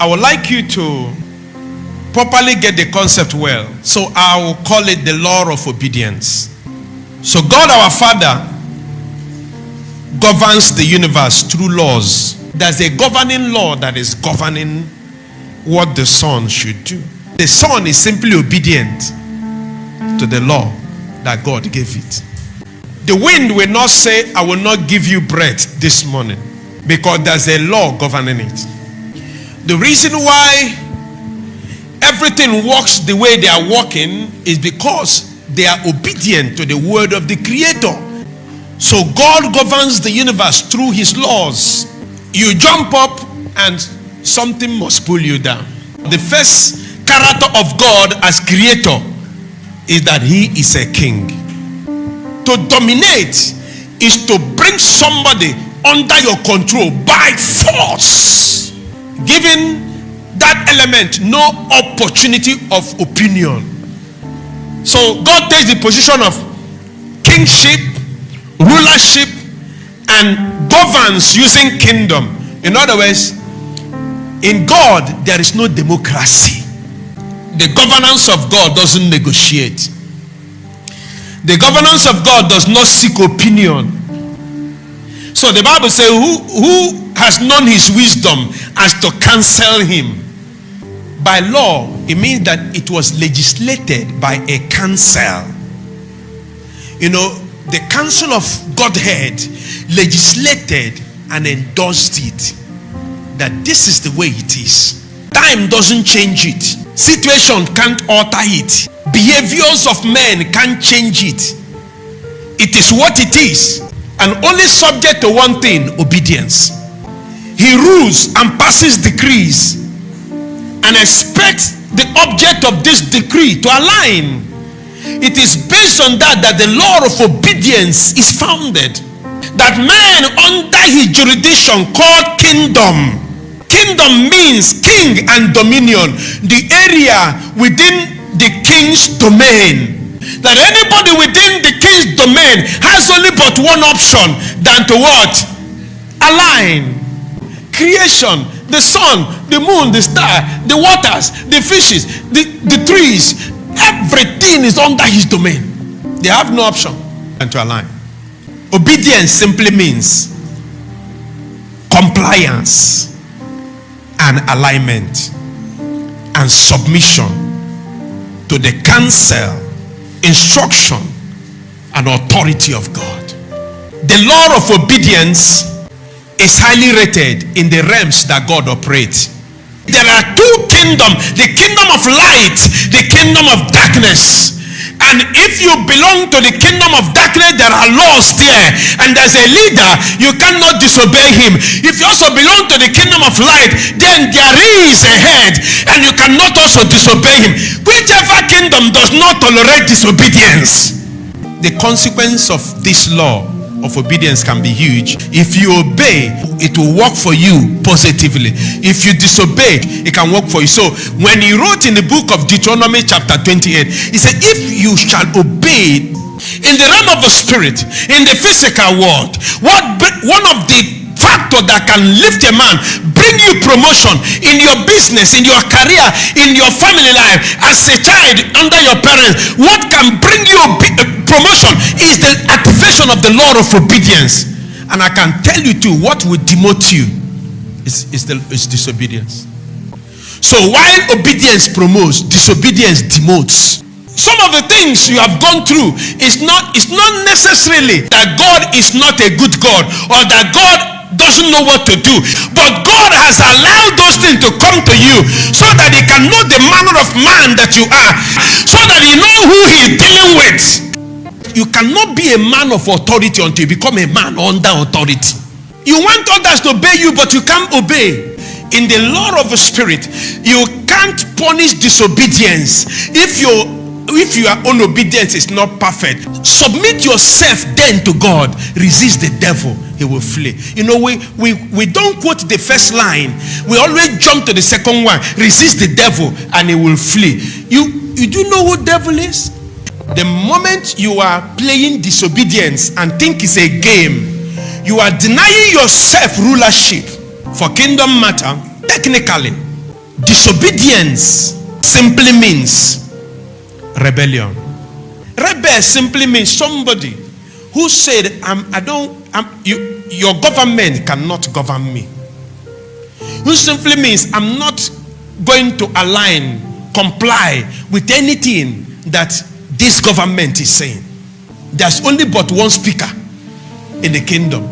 I would like you to properly get the concept well. So I will call it the law of obedience. So God our Father governs the universe through laws. There's a governing law that is governing what the Son should do. The Son is simply obedient to the law that God gave it. The wind will not say, I will not give you bread this morning, because there's a law governing it. The reason why everything works the way they are working is because they are obedient to the word of the Creator. So God governs the universe through his laws. You jump up and something must pull you down. The first character of God as Creator is that he is a king. To dominate is to bring somebody under your control by force, giving that element no opportunity of opinion. So God takes the position of kingship, rulership, and governs using kingdom. In other words, in God there is no democracy. The governance of God doesn't negotiate. The governance of God does not seek opinion. So the Bible says, who has known his wisdom as to counsel him? By law, it means that it was legislated by a council. You know, the council of Godhead legislated and endorsed it, that this is the way it is. Time doesn't change it. Situation can't alter it. Behaviors of men can't change it. It is what it is, and only subject to one thing: obedience. He rules and passes decrees and expects the object of this decree to align. It is based on that the law of obedience is founded. That man under his jurisdiction called kingdom. Kingdom means king and dominion, the area within the king's domain. That anybody within the king's domain has only but one option than to what? Align. Creation, the sun, the moon, the star, the waters, the fishes, the trees, everything is under his domain. They have no option than to align. Obedience simply means compliance and alignment and submission to the counsel, instruction, and authority of God. The law of obedience is highly rated in the realms that God operates. There are two kingdoms: the kingdom of light, the kingdom of darkness. And if you belong to the kingdom of darkness, there are laws there, and as a leader you cannot disobey him. If you also belong to the kingdom of light, then there is a head, and you cannot also disobey him. Whichever kingdom does not tolerate disobedience, the consequence of this law of obedience can be huge. If you obey, it will work for you positively. If you disobey, it can work for you. So when he wrote in the book of Deuteronomy chapter 28, he said, if you shall obey in the realm of the spirit, in the physical world, one of the factor that can lift a man, bring you promotion in your business, in your career, in your family life, as a child under your parents, what can bring you promotion is the activation of the law of obedience. And I can tell you too, what will demote you is disobedience. So while obedience promotes, disobedience demotes. Some of the things you have gone through is not necessarily that God is not a good God, or that God doesn't know what to do, but God has allowed those things to come to you so that he can know the manner of man that you are, so that he know who he is dealing with. You cannot be a man of authority until you become a man under authority. You want others to obey you, but you can't obey. In the law of the spirit, you can't punish disobedience if your own obedience is not perfect. Submit yourself then to God. Resist the devil, he will flee. You know, we don't quote the first line. We always jump to the second one. Resist the devil and he will flee. You do know who devil is? The moment you are playing disobedience and think it's a game, you are denying yourself rulership. For kingdom matter, technically, Disobedience simply means rebellion. Rebel simply means somebody who said, your government cannot govern me. Who simply means I'm not going to comply with anything that this government is saying. There's only but one speaker in the kingdom,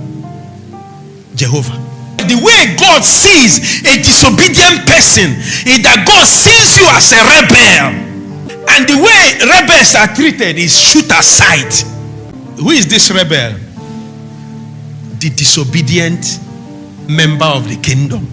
Jehovah. The way God sees a disobedient person is that God sees you as a rebel. And the way rebels are treated is shoot aside. Who is this rebel? The disobedient member of the kingdom.